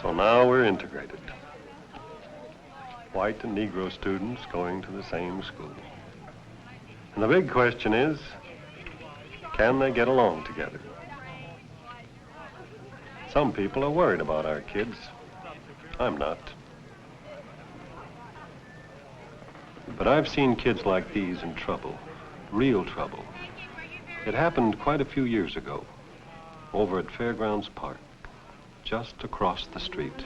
So now we're integrated. White and Negro students going to the same school. And the big question is, can they get along together? Some people are worried about our kids. I'm not. But I've seen kids like these in trouble, real trouble. It happened quite a few years ago, over at Fairgrounds Park, just across the street.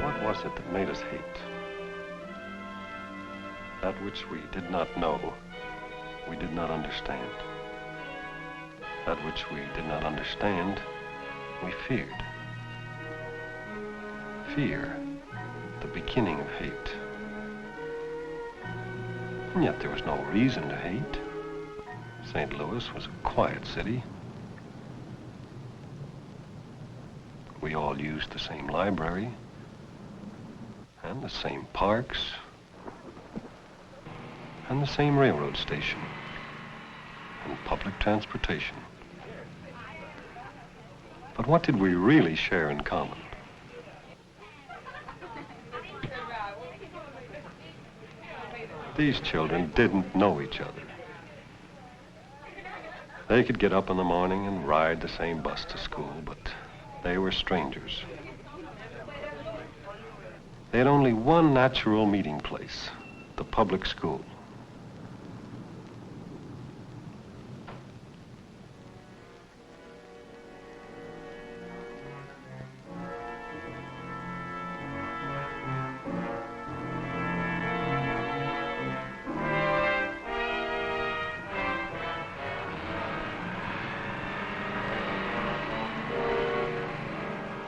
What was it that made us hate? That which we did not know, we did not understand. That which we did not understand, we feared. Fear, the beginning of hate. And yet there was no reason to hate. St. Louis was a quiet city. We all used the same library and the same parks and the same railroad station and public transportation. But what did we really share in common? These children didn't know each other. They could get up in the morning and ride the same bus to school, but they were strangers. They had only one natural meeting place, the public school.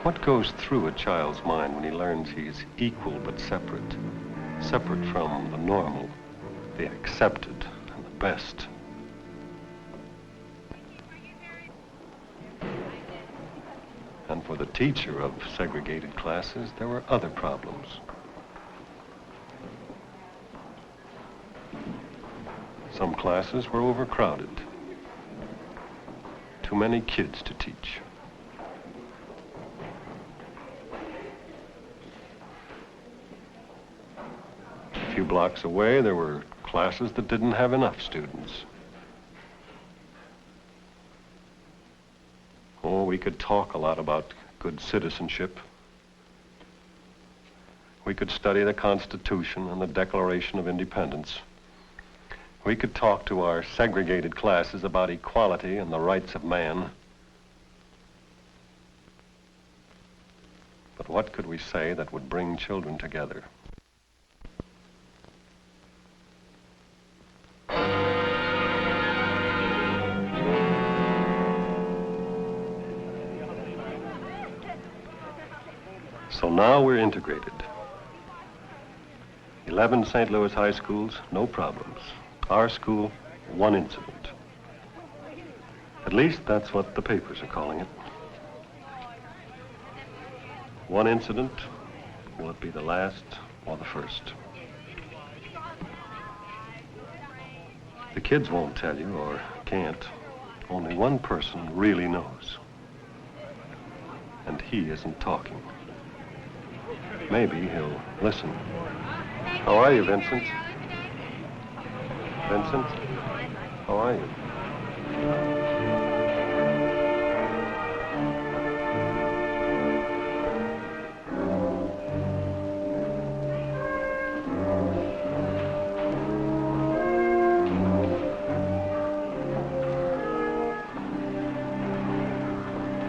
What goes through a child's mind when he learns he's equal but separate? Separate from the normal, the accepted, and the best. And for the teacher of segregated classes, there were other problems. Some classes were overcrowded. Too many kids to teach. A few blocks away, there were classes that didn't have enough students. Oh, we could talk a lot about good citizenship. We could study the Constitution and the Declaration of Independence. We could talk to our segregated classes about equality and the rights of man. But what could we say that would bring children together? So now we're integrated. 11 St. Louis high schools, no problems. Our school, one incident. At least that's what the papers are calling it. One incident, will it be the last or the first? The kids won't tell you or can't. Only one person really knows. And he isn't talking. Maybe he'll listen. How are you, Vincent? Vincent? How are you?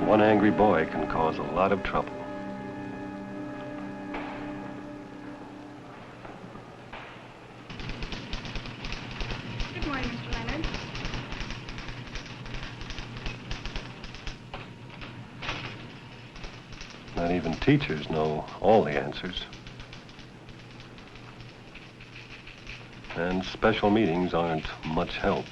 One angry boy can cause a lot of trouble. Not even teachers know all the answers. And special meetings aren't much help.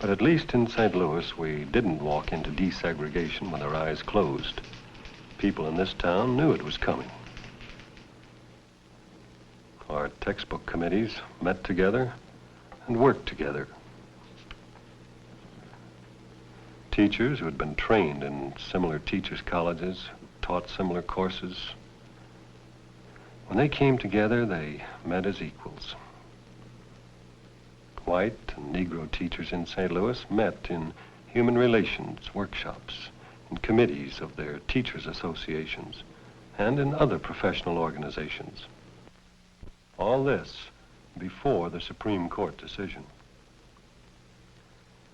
But at least in St. Louis, we didn't walk into desegregation with our eyes closed. People in this town knew it was coming. Our textbook committees met together and worked together. Teachers who had been trained in similar teachers' colleges, taught similar courses. When they came together, they met as equals. White and Negro teachers in St. Louis met in human relations workshops, in committees of their teachers' associations, and in other professional organizations. All this before the Supreme Court decision.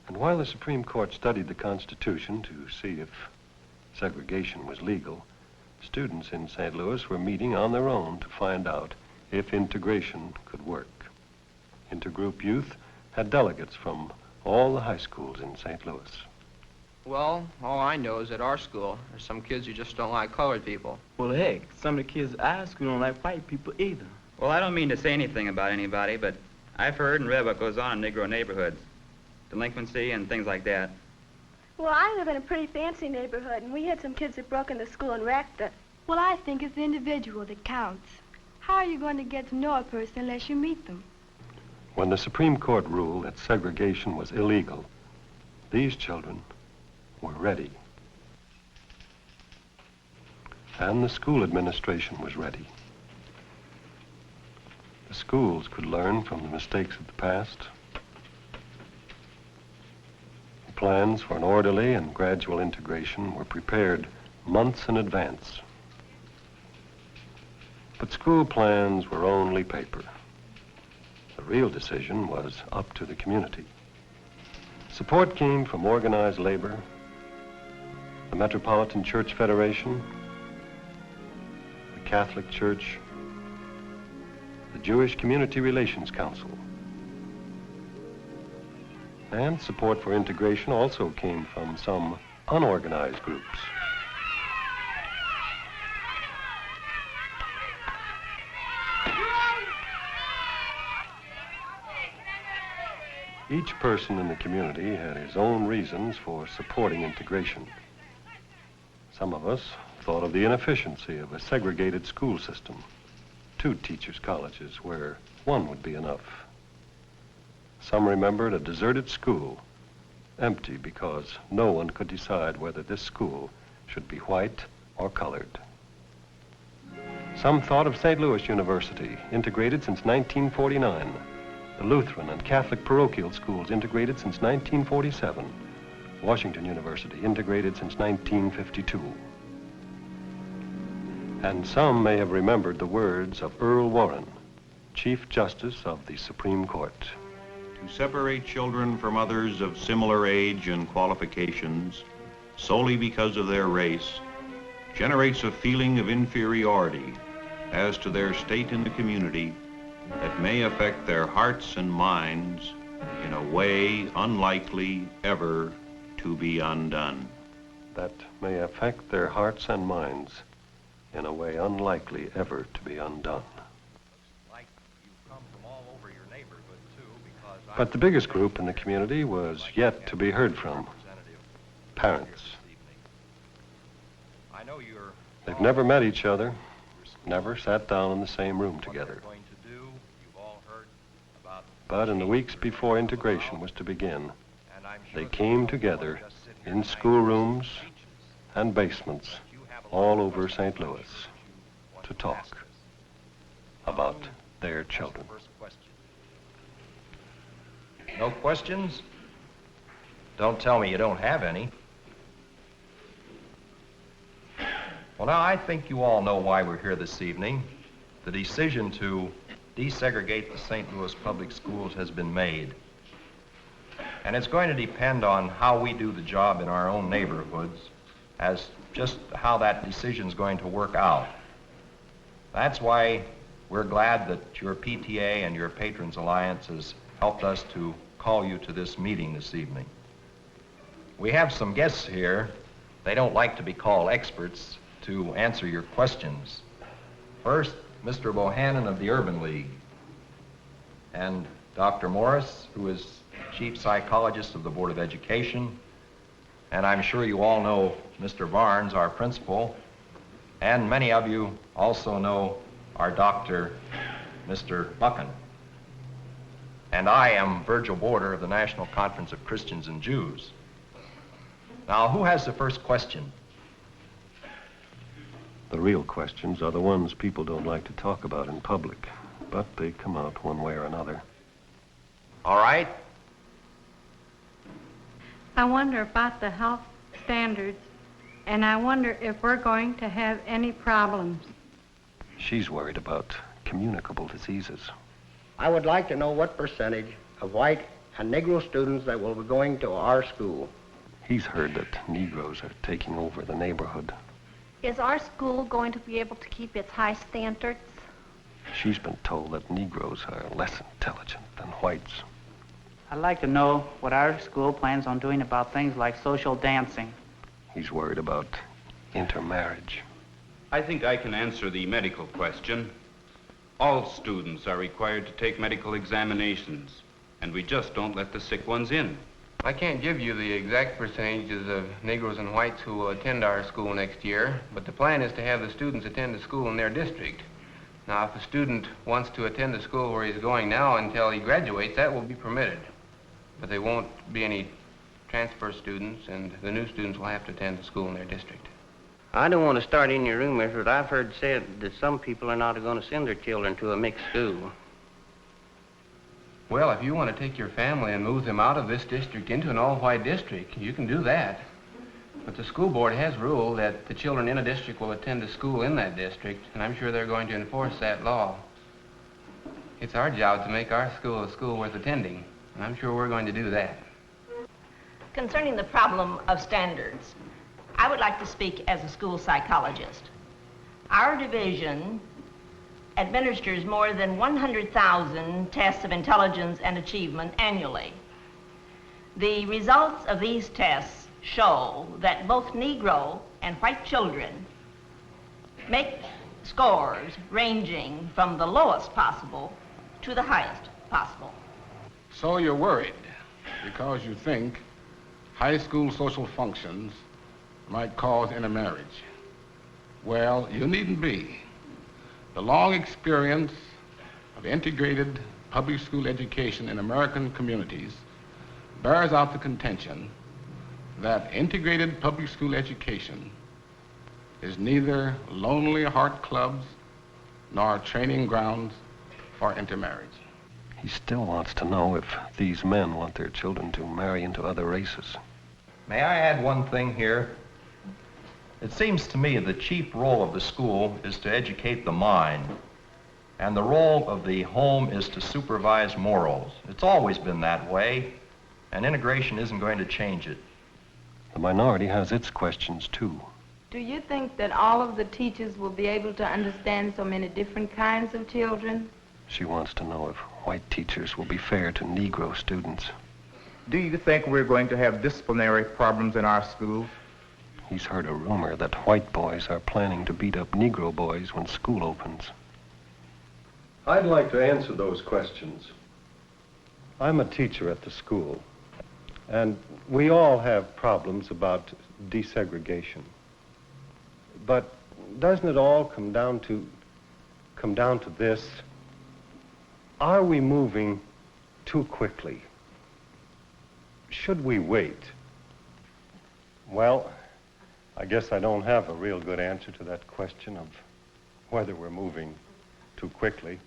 And while the Supreme Court studied the Constitution to see if segregation was legal, students in St. Louis were meeting on their own to find out if integration could work. Intergroup youth had delegates from all the high schools in St. Louis. Well, all I know is at our school, there's some kids who just don't like colored people. Well, heck, some of the kids at our school don't like white people either. Well, I don't mean to say anything about anybody, but I've heard and read what goes on in Negro neighborhoods. Delinquency and things like that. Well, I live in a pretty fancy neighborhood, and we had some kids that broke into school and wrecked it. Well, I think it's the individual that counts. How are you going to get to know a person unless you meet them? When the Supreme Court ruled that segregation was illegal, these children were ready. And the school administration was ready. The schools could learn from the mistakes of the past. Plans for an orderly and gradual integration were prepared months in advance. But school plans were only paper. The real decision was up to the community. Support came from organized labor, the Metropolitan Church Federation, the Catholic Church, the Jewish Community Relations Council. And support for integration also came from some unorganized groups. Each person in the community had his own reasons for supporting integration. Some of us thought of the inefficiency of a segregated school system, 2 teachers' colleges where one would be enough. Some remembered a deserted school, empty because no one could decide whether this school should be white or colored. Some thought of St. Louis University, integrated since 1949. The Lutheran and Catholic parochial schools integrated since 1947. Washington University integrated since 1952. And some may have remembered the words of Earl Warren, Chief Justice of the Supreme Court. To separate children from others of similar age and qualifications solely because of their race generates a feeling of inferiority as to their state in the community that may affect their hearts and minds in a way unlikely ever to be undone. That may affect their hearts and minds in a way unlikely ever to be undone. But the biggest group in the community was yet to be heard from, parents. They've never met each other, never sat down in the same room together. But in the weeks before integration was to begin, they came together in schoolrooms and basements all over St. Louis to talk about their children. No questions? Don't tell me you don't have any. Well, now, I think you all know why we're here this evening. The decision to desegregate the St. Louis public schools has been made. And it's going to depend on how we do the job in our own neighborhoods as just how that decision's going to work out. That's why we're glad that your PTA and your Patrons Alliance has helped us to call you to this meeting this evening. We have some guests here. They don't like to be called experts to answer your questions. First, Mr. Bohannon of the Urban League, and Dr. Morris, who is Chief Psychologist of the Board of Education, and I'm sure you all know Mr. Barnes, our principal, and many of you also know our doctor, Mr. Buchan. And I am Virgil Border of the National Conference of Christians and Jews. Now, who has the first question? The real questions are the ones people don't like to talk about in public, but they come out one way or another. All right. I wonder about the health standards, and I wonder if we're going to have any problems. She's worried about communicable diseases. I would like to know what percentage of white and Negro students that will be going to our school. He's heard that Negroes are taking over the neighborhood. Is our school going to be able to keep its high standards? She's been told that Negroes are less intelligent than whites. I'd like to know what our school plans on doing about things like social dancing. He's worried about intermarriage. I think I can answer the medical question. All students are required to take medical examinations, and we just don't let the sick ones in. I can't give you the exact percentages of Negroes and whites who will attend our school next year, but the plan is to have the students attend the school in their district. Now, if a student wants to attend the school where he's going now until he graduates, that will be permitted. But there won't be any transfer students, and the new students will have to attend the school in their district. I don't want to start any rumors, but I've heard said that some people are not going to send their children to a mixed school. Well, if you want to take your family and move them out of this district into an all-white district, you can do that. But the school board has ruled that the children in a district will attend a school in that district, and I'm sure they're going to enforce that law. It's our job to make our school a school worth attending, and I'm sure we're going to do that. Concerning the problem of standards, I would like to speak as a school psychologist. Our division administers more than 100,000 tests of intelligence and achievement annually. The results of these tests show that both Negro and white children make scores ranging from the lowest possible to the highest possible. So you're worried because you think high school social functions might cause intermarriage. Well, you needn't be. The long experience of integrated public school education in American communities bears out the contention that integrated public school education is neither lonely heart clubs nor training grounds for intermarriage. He still wants to know if these men want their children to marry into other races. May I add one thing here? It seems to me the chief role of the school is to educate the mind, and the role of the home is to supervise morals. It's always been that way, and integration isn't going to change it. The minority has its questions, too. Do you think that all of the teachers will be able to understand so many different kinds of children? She wants to know if white teachers will be fair to Negro students. Do you think we're going to have disciplinary problems in our schools? He's heard a rumor that white boys are planning to beat up Negro boys when school opens. I'd like to answer those questions. I'm a teacher at the school, and we all have problems about desegregation. But doesn't it all come down to this? Are we moving too quickly? Should we wait? Well, I guess I don't have a real good answer to that question of whether we're moving too quickly.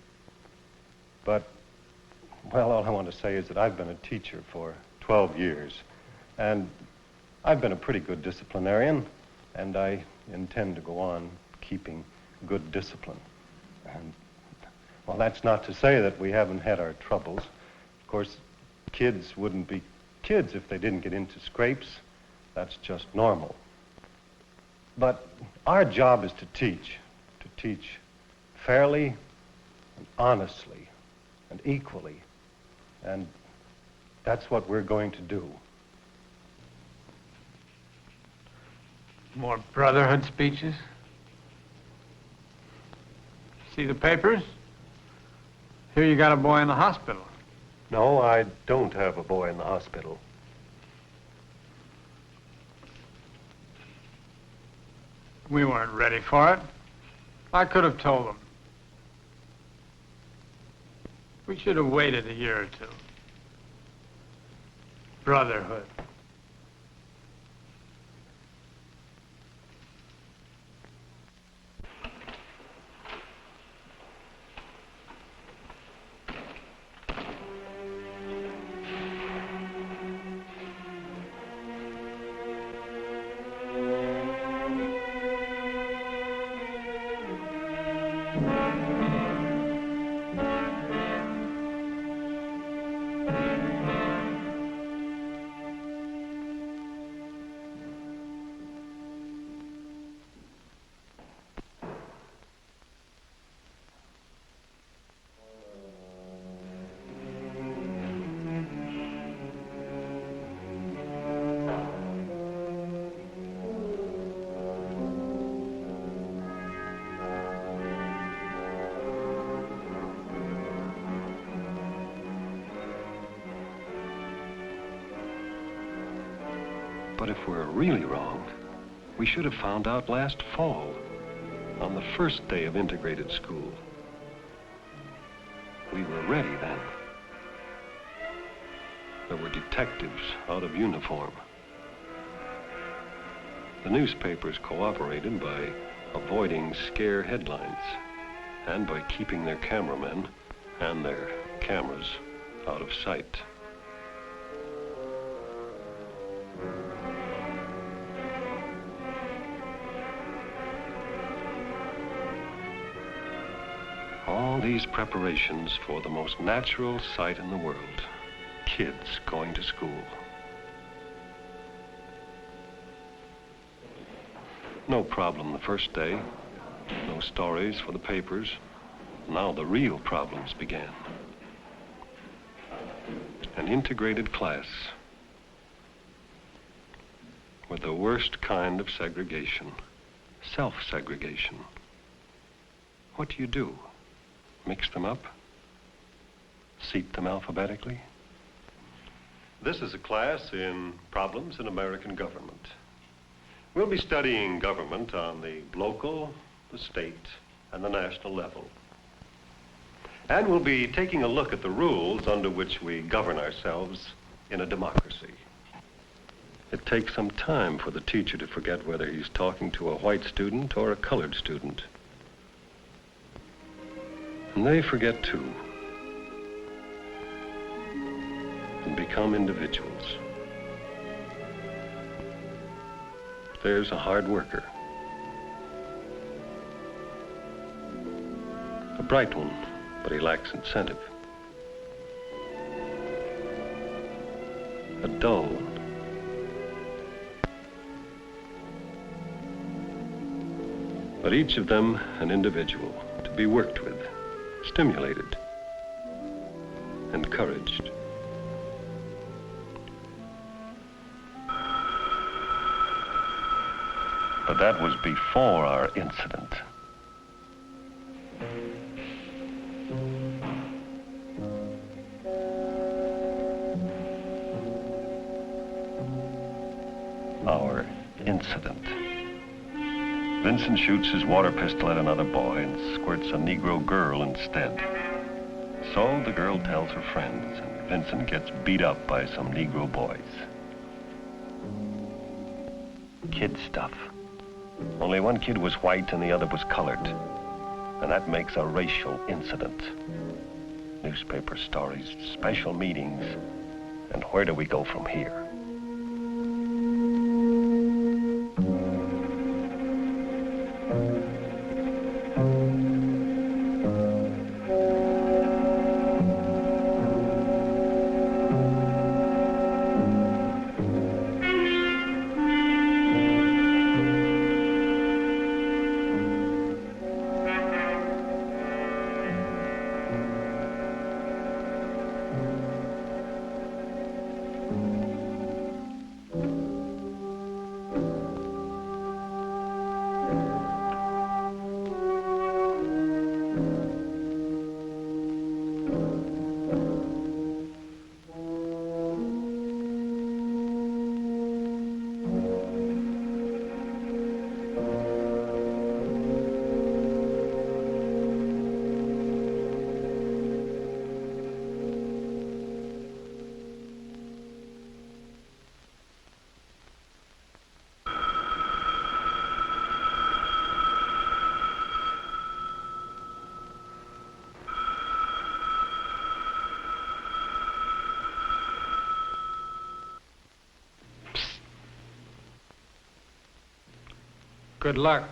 But, well, all I want to say is that I've been a teacher for 12 years, and I've been a pretty good disciplinarian, and I intend to go on keeping good discipline. And, well, that's not to say that we haven't had our troubles. Of course, kids wouldn't be kids if they didn't get into scrapes. That's just normal. But our job is to teach fairly and honestly and equally. And that's what we're going to do. More brotherhood speeches? See the papers? Here you got a boy in the hospital. No, I don't have a boy in the hospital. We weren't ready for it. I could have told them. We should have waited a year or two. Brotherhood. But if we're really wrong, we should have found out last fall, on the first day of integrated school. We were ready then. There were detectives out of uniform. The newspapers cooperated by avoiding scare headlines and by keeping their cameramen and their cameras out of sight. day's preparations for the most natural sight in the world, kids going to school. No problem the first day, no stories for the papers. Now the real problems began. An integrated class with the worst kind of segregation, self-segregation. What do you do? Mix them up? Seat them alphabetically? This is a class in Problems in American Government. We'll be studying government on the local, the state, and the national level. And we'll be taking a look at the rules under which we govern ourselves in a democracy. It takes some time for the teacher to forget whether he's talking to a white student or a colored student. And they forget too, and become individuals. There's a hard worker, a bright one, but he lacks incentive. A dull one. But each of them an individual to be worked with, stimulated, encouraged. But that was before our incident. Our incident. Vincent shoots his water pistol at another boy and squirts a Negro girl instead. So the girl tells her friends, and Vincent gets beat up by some Negro boys. Kid stuff. Only one kid was white and the other was colored. And that makes a racial incident. Newspaper stories, special meetings, and where do we go from here? Good luck.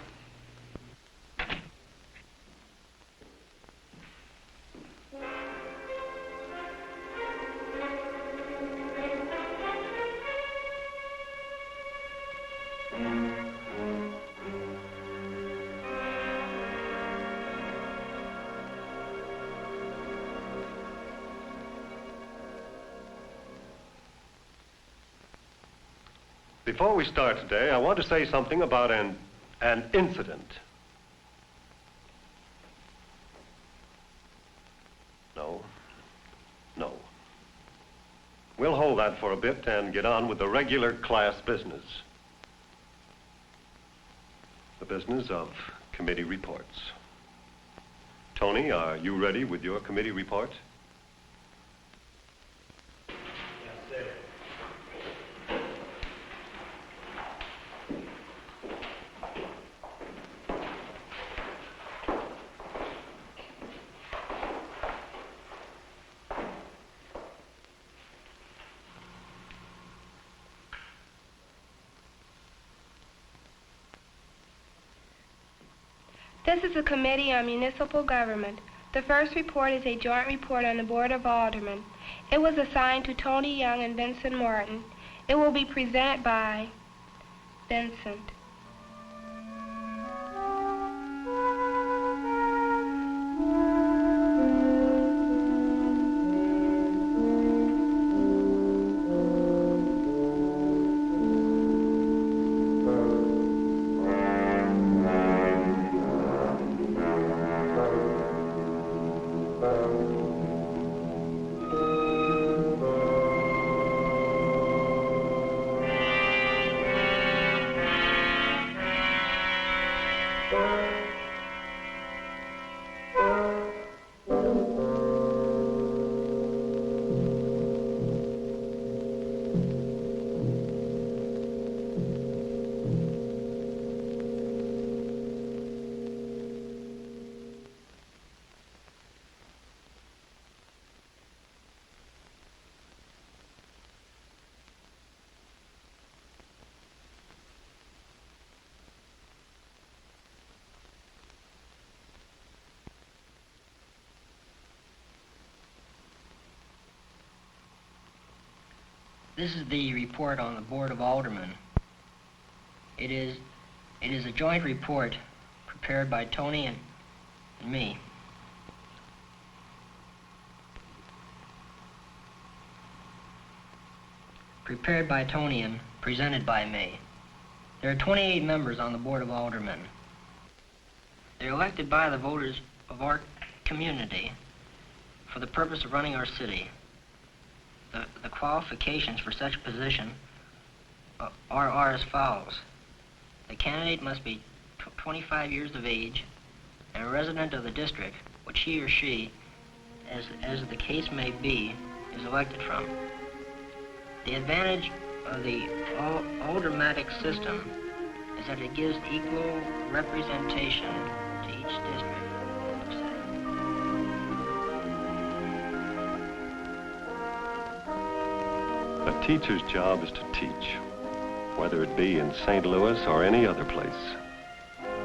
Before we start today, I want to say something about an incident. No. We'll hold that for a bit and get on with the regular class business. The business of committee reports. Tony, are you ready with your committee report? This is a committee on municipal government. The first report is a joint report on the Board of Aldermen. It was assigned to Tony Young and Vincent Martin. It will be presented by Vincent. This is the report on the Board of Aldermen. It is a joint report prepared by Tony and me. Prepared by Tony and presented by me. There are 28 members on the Board of Aldermen. They're elected by the voters of our community for the purpose of running our city. The qualifications for such a position are as follows. The candidate must be 25 years of age and a resident of the district which he or she, as the case may be, is elected from. The advantage of the aldermanic system is that it gives equal representation to each district. A teacher's job is to teach, whether it be in St. Louis or any other place.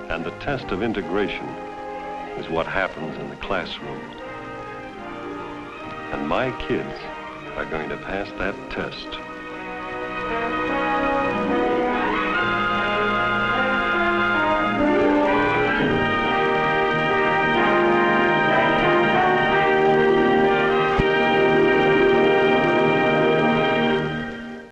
And the test of integration is what happens in the classroom. And my kids are going to pass that test.